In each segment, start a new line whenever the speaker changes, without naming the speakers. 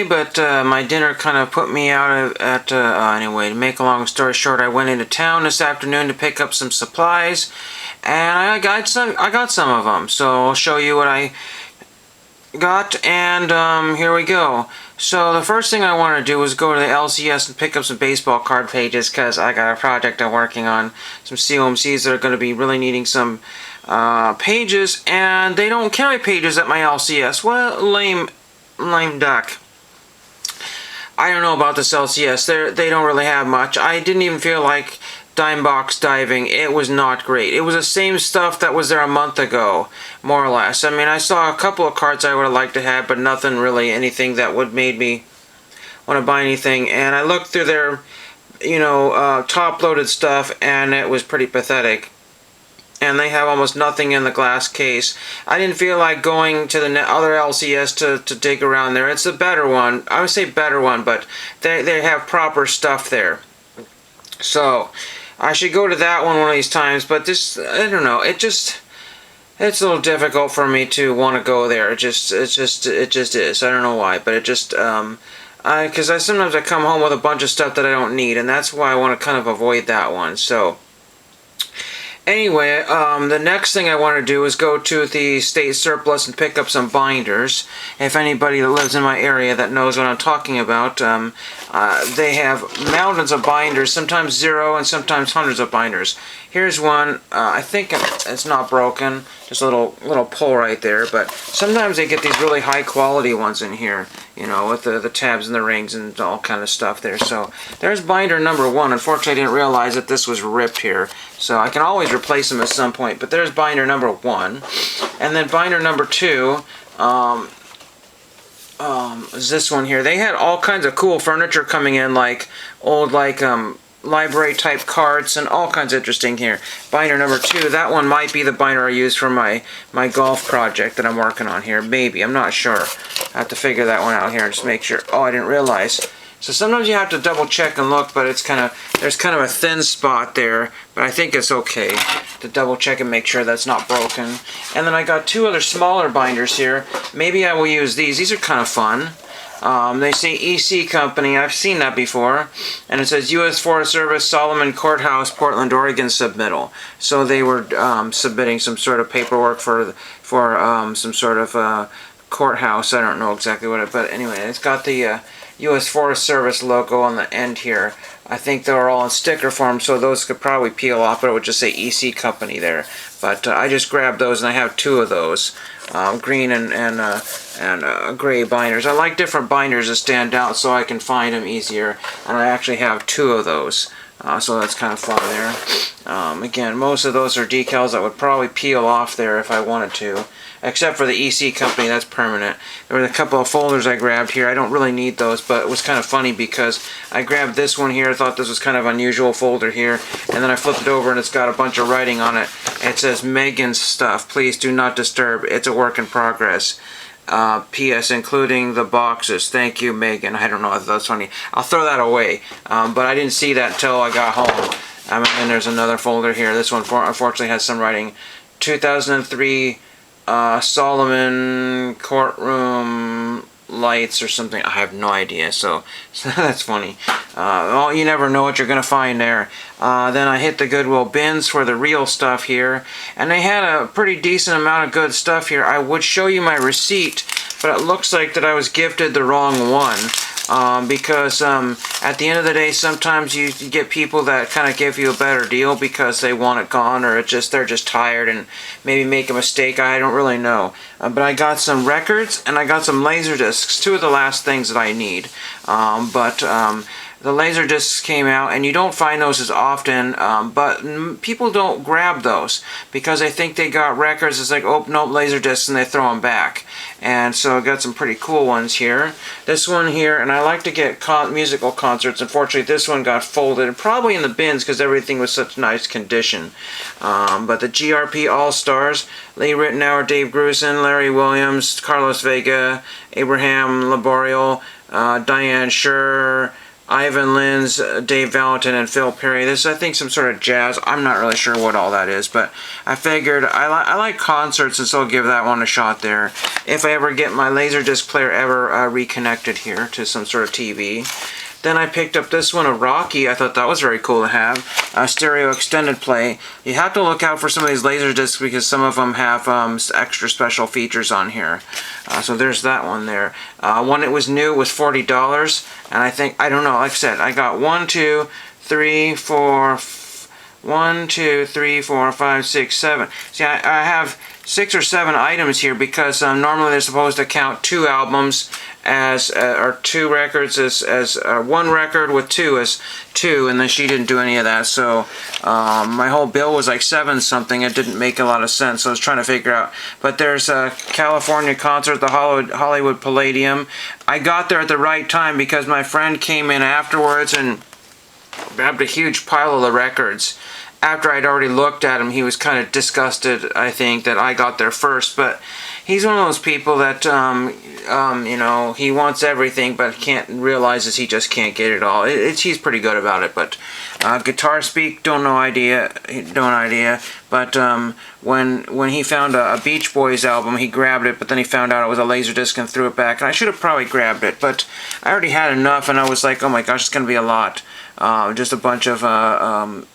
but my dinner kind of put me out anyway, to make a long story short, I went into town this afternoon to pick up some supplies, and I got some of them, so I'll show you what I got, and here we go. So the first thing I want to do is go to the LCS and pick up some baseball card pages, because I got a project I'm working on, some COMCs that are going to be really needing some pages, and they don't carry pages at my LCS. What a lame duck. I don't know about this LCS. They don't really have much. I didn't even feel like dime box diving. It was not great. It was the same stuff that was there a month ago, more or less. I mean, I saw a couple of cards I would have liked to have, but nothing really, anything that would made me want to buy anything. And I looked through their, top-loaded stuff, and it was pretty pathetic. And they have almost nothing in the glass case. I didn't feel like going to the other LCS to dig around there. It's a better one. I would say better one, but they have proper stuff there. So I should go to that one of these times, but this, I don't know, it's a little difficult for me to want to go there. It just is. I don't know why, but it just, because sometimes I come home with a bunch of stuff that I don't need, and that's why I want to kind of avoid that one. So anyway, the next thing I want to do is go to the state surplus and pick up some binders. If anybody that lives in my area that knows what I'm talking about, they have mountains of binders, sometimes 0 and sometimes hundreds of binders. Here's one. I think it's not broken, just a little pull right there, but sometimes they get these really high quality ones in here, with the tabs and the rings and all kind of stuff there. So there's binder number 1. Unfortunately, I didn't realize that this was ripped here, so I can always replace them at some point, but there's binder number 1. And then binder number 2 is this one here. They had all kinds of cool furniture coming in, like old library type cards and all kinds of interesting here. Binder number 2, that one might be the binder I use for my golf project that I'm working on here. Maybe, I'm not sure. I have to figure that one out here and just make sure. Oh, I didn't realize. So sometimes you have to double check and look, but there's kind of a thin spot there, but I think it's okay to double check and make sure that's not broken. And then I got 2 other smaller binders here. Maybe I will use these. These are kind of fun. They say EC Company. I've seen that before. And it says U.S. Forest Service, Solomon Courthouse, Portland, Oregon submittal. So they were submitting some sort of paperwork for some sort of courthouse. I don't know exactly what but anyway, it's got the U.S. Forest Service logo on the end here. I think they're all in sticker form, so those could probably peel off, but it would just say EC Company there. But I just grabbed those, and I have 2 of those, green and gray binders. I like different binders to stand out so I can find them easier, and I actually have 2 of those. So that's kind of fun there. Again, most of those are decals that would probably peel off there if I wanted to. Except for the EC Company, that's permanent. There were a couple of folders I grabbed here. I don't really need those, but it was kind of funny because I grabbed this one here. I thought this was kind of unusual folder here. And then I flipped it over and it's got a bunch of writing on it. It says, Megan's stuff. Please do not disturb. It's a work in progress. P.S. including the boxes. Thank you, Megan. I don't know if that's funny. I'll throw that away. But I didn't see that until I got home. And there's another folder here. This one unfortunately has some writing. 2003 Solomon courtroom lights or something. I have no idea. So that's funny. Well, you never know what you're going to find there. Then I hit the Goodwill bins for the real stuff here. And they had a pretty decent amount of good stuff here. I would show you my receipt, but it looks like that I was gifted the wrong one. Because at the end of the day, sometimes you get people that kind of give you a better deal because they want it gone, or they're just tired and maybe make a mistake. I don't really know. But I got some records and I got some laser discs, 2 of the last things that I need. The laser discs came out, and you don't find those as often, but people don't grab those because they think they got records. It's like, oh, nope, laser discs, and they throw them back. And so I got some pretty cool ones here. This one here, and I like to get musical concerts. Unfortunately, this one got folded, probably in the bins because everything was such nice condition. But the GRP All-Stars, Lee Ritenour, Dave Grusin, Larry Williams, Carlos Vega, Abraham Laboriel, Diane Scher, Ivan Lins, Dave Valentin, and Phil Perry. This is, I think, some sort of jazz. I'm not really sure what all that is, but I figured I like concerts, and so I'll give that one a shot there. If I ever get my Laserdisc player ever reconnected here to some sort of TV. Then I picked up this one, a Rocky. I thought that was very cool to have. A stereo extended play. You have to look out for some of these Laserdiscs because some of them have extra special features on here. So there's that one there. When it was new, it was $40. And I think, I don't know, like I said, I got 1, 2, 3, 4, 1, 2, 3, 4, 5, 6, 7. See, I have 6 or 7 items here because normally they're supposed to count 2 albums as or 2 records as 1 record with 2 as 2, and then she didn't do any of that, so my whole bill was like 7 something. It didn't make a lot of sense, so I was trying to figure out. But there's a California concert, the Hollywood Palladium. I got there at the right time because my friend came in afterwards and grabbed a huge pile of the records. After I'd already looked at him, he was kind of disgusted, I think, that I got there first. But he's one of those people that, you know, he wants everything, but realizes he just can't get it all. He's pretty good about it. But Guitar Speak, don't idea. But when he found a Beach Boys album, he grabbed it, but then he found out it was a Laserdisc and threw it back. And I should have probably grabbed it, but I already had enough, and I was like, oh my gosh, it's going to be a lot. Just a bunch of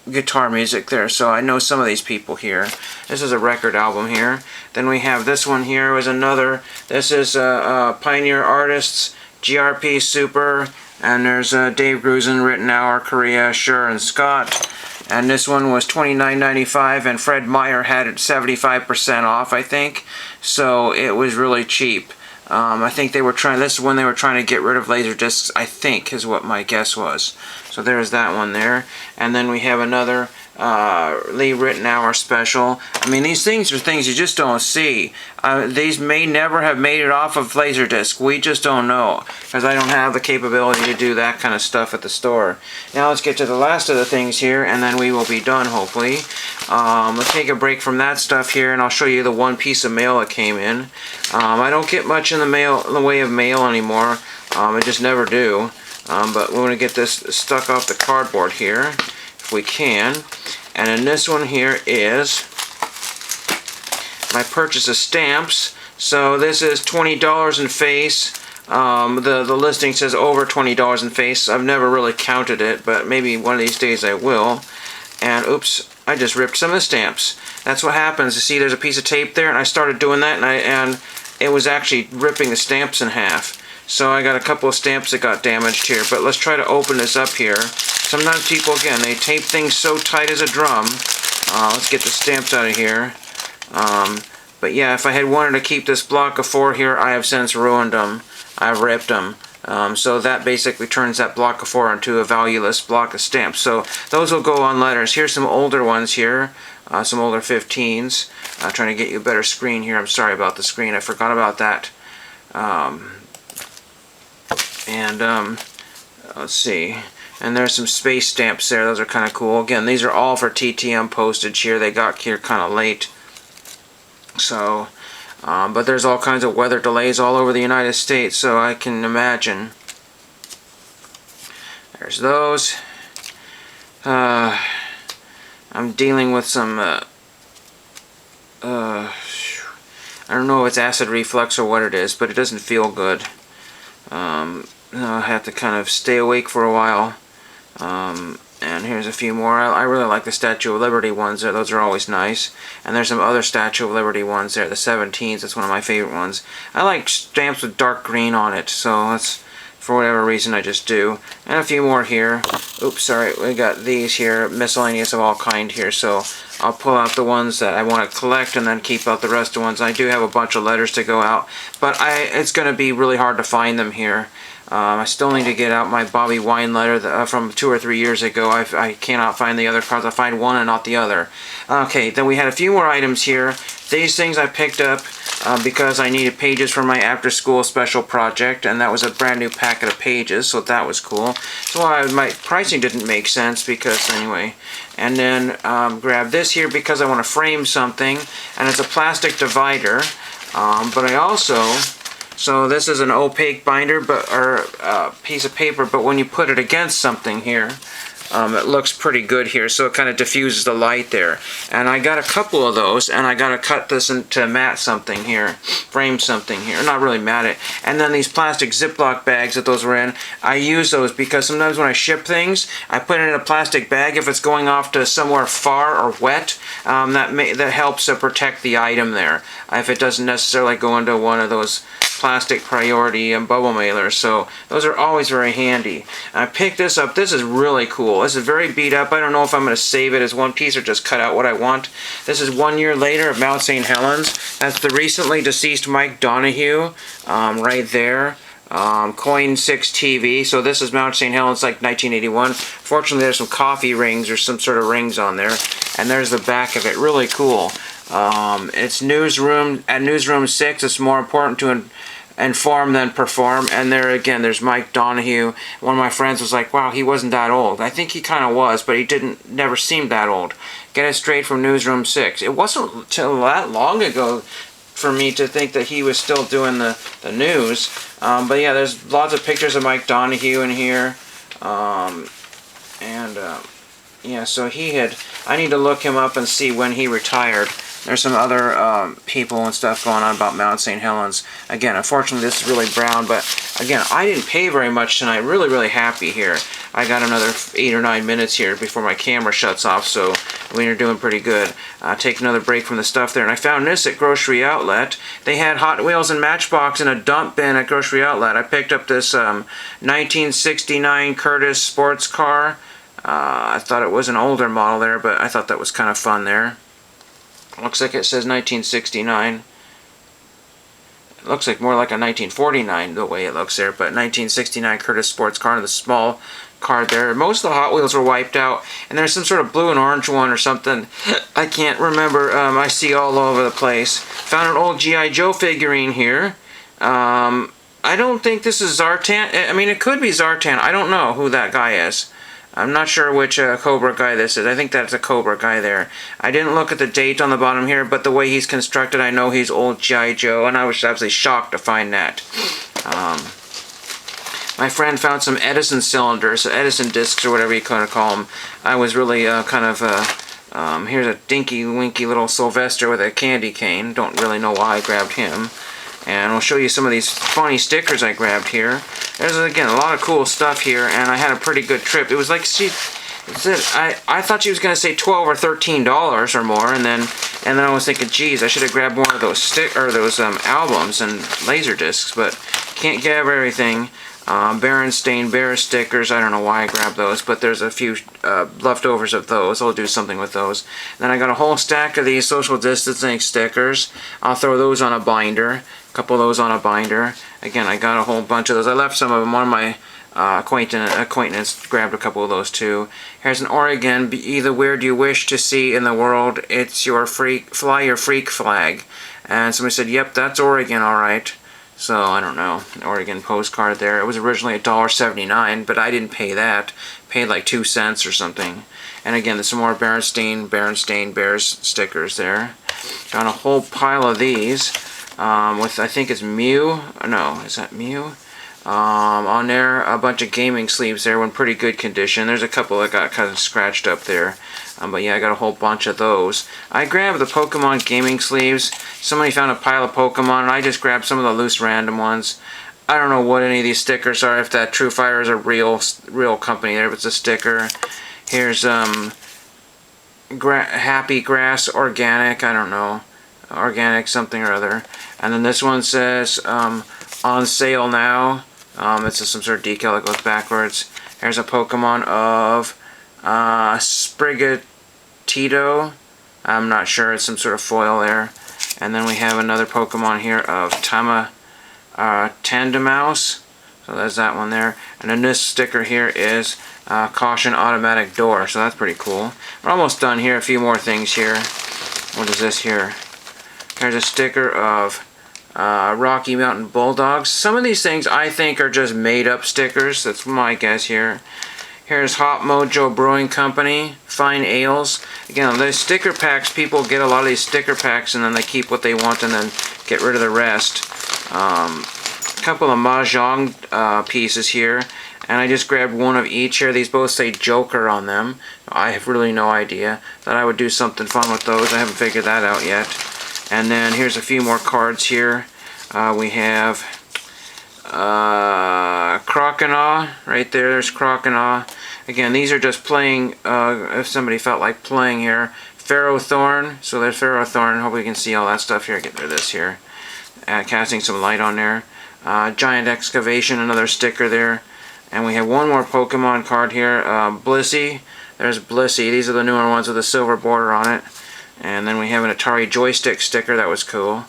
guitar music there, so I know some of these people here. This is a record album here. Then we have this one here was another. This is Pioneer Artists, GRP Super, and there's Dave Grusin, Rittenauer, Korea, Shure, and Scott. And this one was $29.95, and Fred Meyer had it 75% off, I think. So it was really cheap. I think they were trying, this is when they were trying to get rid of Laserdiscs, I think, is what my guess was. So there's that one there. And then we have another Lee Rittenauer special. I mean, these things are things you just don't see. These may never have made it off of Laserdisc. We just don't know, because I don't have the capability to do that kind of stuff at the store. Now let's get to the last of the things here, and then we will be done, hopefully. Let's take a break from that stuff here, and I'll show you the one piece of mail that came in. I don't get much in the way of mail anymore. I just never do. But we want to get this stuck off the cardboard here, if we can. And then this one here is my purchase of stamps. So this is $20 in face. The listing says over $20 in face. I've never really counted it, but maybe one of these days I will. And oops, I just ripped some of the stamps. That's what happens. You see, there's a piece of tape there, and I started doing that, and it was actually ripping the stamps in half. So I got a couple of stamps that got damaged here, but let's try to open this up here. Sometimes people, again, they tape things so tight as a drum. Let's get the stamps out of here. But yeah, if I had wanted to keep this block of 4 here, I have since ruined them. I've ripped them. So that basically turns that block of 4 into a valueless block of stamps. So those will go on letters. Here's some older ones here. Some older 15s. Trying to get you a better screen here. I'm sorry about the screen. I forgot about that. Let's see. And there's some space stamps there. Those are kind of cool. Again, these are all for TTM postage here. They got here kind of late. So, but there's all kinds of weather delays all over the United States, so I can imagine. There's those. I'm dealing with some, I don't know if it's acid reflux or what it is, but it doesn't feel good. I'll have to kind of stay awake for a while. And here's a few more. I really like the Statue of Liberty ones there. Those are always nice. And there's some other Statue of Liberty ones there. The 17s, that's one of my favorite ones. I like stamps with dark green on it, so that's, for whatever reason, I just do. And a few more here. Oops, sorry, we got these here, miscellaneous of all kind here, so I'll pull out the ones that I want to collect and then keep out the rest of the ones. I do have a bunch of letters to go out, but it's going to be really hard to find them here. I still need to get out my Bobby Wine letter from 2 or 3 years ago. I cannot find the other cards. I find one and not the other. Okay, then we had a few more items here. These things I picked up because I needed pages for my after-school special project, and that was a brand new packet of pages, so that was cool. So my pricing didn't make sense because, anyway. And then grab this here because I want to frame something, and it's a plastic divider. But I also So this is an opaque binder, or piece of paper, but when you put it against something here, it looks pretty good here, so it kind of diffuses the light there. And I got a couple of those, and I got to cut this into matte something here, frame something here, not really matte it. And then these plastic Ziploc bags that those were in, I use those because sometimes when I ship things, I put it in a plastic bag if it's going off to somewhere far or wet. That helps to protect the item there, if it doesn't necessarily go into one of those plastic priority bubble mailers. So those are always very handy. I picked this up. This is really cool. This is very beat up. I don't know if I'm going to save it as one piece or just cut out what I want. This is 1 year later of Mount St. Helens. That's the recently deceased Mike Donahue right there. Coin 6 TV. So this is Mount St. Helens, like 1981. Fortunately, there's some coffee rings or some sort of rings on there. And there's the back of it. Really cool. It's newsroom. At Newsroom 6, it's more important to inform than perform. And there again, there's Mike Donahue. One of my friends was like, wow, he wasn't that old. I think he kind of was, but he never seemed that old. Get it straight from Newsroom 6. It wasn't till that long ago for me to think that he was still doing the news. But yeah, there's lots of pictures of Mike Donahue in here. Yeah, so I need to look him up and see when he retired. There's some other people and stuff going on about Mount St. Helens. Again, unfortunately, this is really brown, but again, I didn't pay very much tonight. Really, really happy here. I got another 8 or 9 minutes here before my camera shuts off, so we're doing pretty good. Take another break from the stuff there, and I found this at Grocery Outlet. They had Hot Wheels and Matchbox in a dump bin at Grocery Outlet. I picked up this 1969 Curtis sports car. I thought it was an older model there, but I thought that was kind of fun there. Looks like it says 1969. It looks like more like a 1949 the way it looks there, but 1969 Curtis sports car, the small card there. Most of the Hot Wheels were wiped out, and there's some sort of blue and orange one or something. I can't remember. I see all over the place. Found an old G.I. Joe figurine here. I don't think this is Zartan. I mean, it could be Zartan. I don't know who that guy is. I'm not sure which Cobra guy this is. I think that's a Cobra guy there. I didn't look at the date on the bottom here, but the way he's constructed, I know he's old G.I. Joe, and I was absolutely shocked to find that. My friend found some Edison cylinders, Edison discs, or whatever you kind of call them. I was really here's a dinky winky little Sylvester with a candy cane. Don't really know why I grabbed him. And I'll show you some of these funny stickers I grabbed here. There's, again, a lot of cool stuff here, and I had a pretty good trip. It was like, I thought she was going to say $12 or $13 or more, and then I was thinking, geez, I should have grabbed more of those albums and laser discs, but can't grab everything. Berenstain Bear stickers, I don't know why I grabbed those, but there's a few leftovers of those. I'll do something with those. Then I got a whole stack of these social distancing stickers. I'll throw those on a binder. A couple of those on a binder. Again, I got a whole bunch of those. I left some of them. One of my acquaintance grabbed a couple of those too. Here's an Oregon. Be either where do you wish to see in the world? It's your fly your freak flag. And somebody said, yep, that's Oregon, alright. So, I don't know, an Oregon postcard there. It was originally $1.79, but I didn't pay that. Paid like 2 cents or something. And again, there's some more Berenstain Bears stickers there. Got a whole pile of these with, I think it's Mew. No, is that Mew? On there, a bunch of gaming sleeves there in pretty good condition. There's a couple that got kind of scratched up there. But yeah, I got a whole bunch of those. I grabbed the Pokemon gaming sleeves. Somebody found a pile of Pokemon, and I just grabbed some of the loose random ones. I don't know what any of these stickers are, if that True Fire is a real company there, if it's a sticker. Here's Happy Grass Organic, I don't know. Organic something or other. And then this one says on sale now. It's just some sort of decal that goes backwards. Here's a Pokemon of Sprigatito. I'm not sure, it's some sort of foil there. And then we have another Pokemon here of Tandemaus. So there's that one there. And then this sticker here is Caution Automatic Door. So that's pretty cool. We're almost done here. A few more things here. What is this here? Here's a sticker of Rocky Mountain Bulldogs. Some of these things I think are just made up stickers. That's my guess here. Here's Hop Mojo Brewing Company, Fine Ales. Again, the sticker packs, people get a lot of these sticker packs and then they keep what they want and then get rid of the rest. couple of Mahjong pieces here, and I just grabbed one of each here. These both say Joker on them. I have really no idea. Thought I would do something fun with those. I haven't figured that out yet. And then here's a few more cards here. We have Croconaw right there. There's Croconaw. Again, these are just playing, if somebody felt like playing here. Ferrothorn. So there's Ferrothorn. Hope we can see all that stuff here. Get rid of this here. Casting some light on there. Giant Excavation, another sticker there. And we have one more Pokemon card here. Blissey. There's Blissey. These are the newer ones with a silver border on it. And then we have an Atari joystick sticker. That was cool.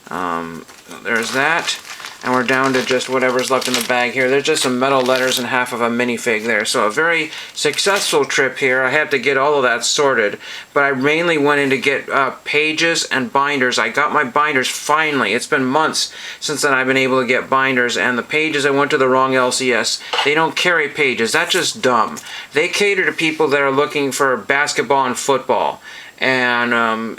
There's that. And we're down to just whatever's left in the bag here. There's just some metal letters and half of a minifig there. So a very successful trip here. I had to get all of that sorted. But I mainly went in to get pages and binders. I got my binders finally. It's been months since then I've been able to get binders. And the pages, I went to the wrong LCS. They don't carry pages. That's just dumb. They cater to people that are looking for basketball and football. And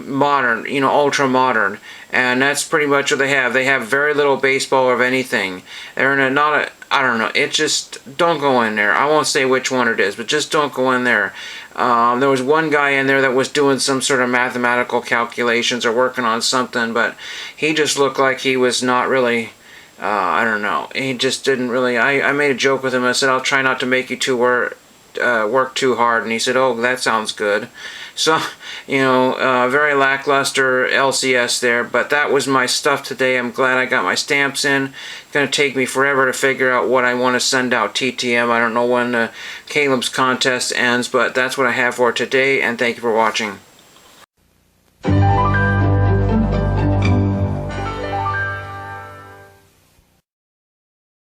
modern, you know, ultra modern, and that's pretty much what they have. They have very little baseball or of anything. They're in a, not a, I don't know. It just, don't go in there. I won't say which one it is, but just don't go in there. There was one guy in there that was doing some sort of mathematical calculations or working on something, but he just looked like he was not really. I don't know. He just didn't really. I made a joke with him. I said, "I'll try not to make you work too hard," and he said, "Oh, that sounds good." So, you know, very lackluster LCS there, but that was my stuff today. I'm glad I got my stamps in. It's going to take me forever to figure out what I want to send out TTM. I don't know when Caleb's contest ends, but that's what I have for today, and thank you for watching.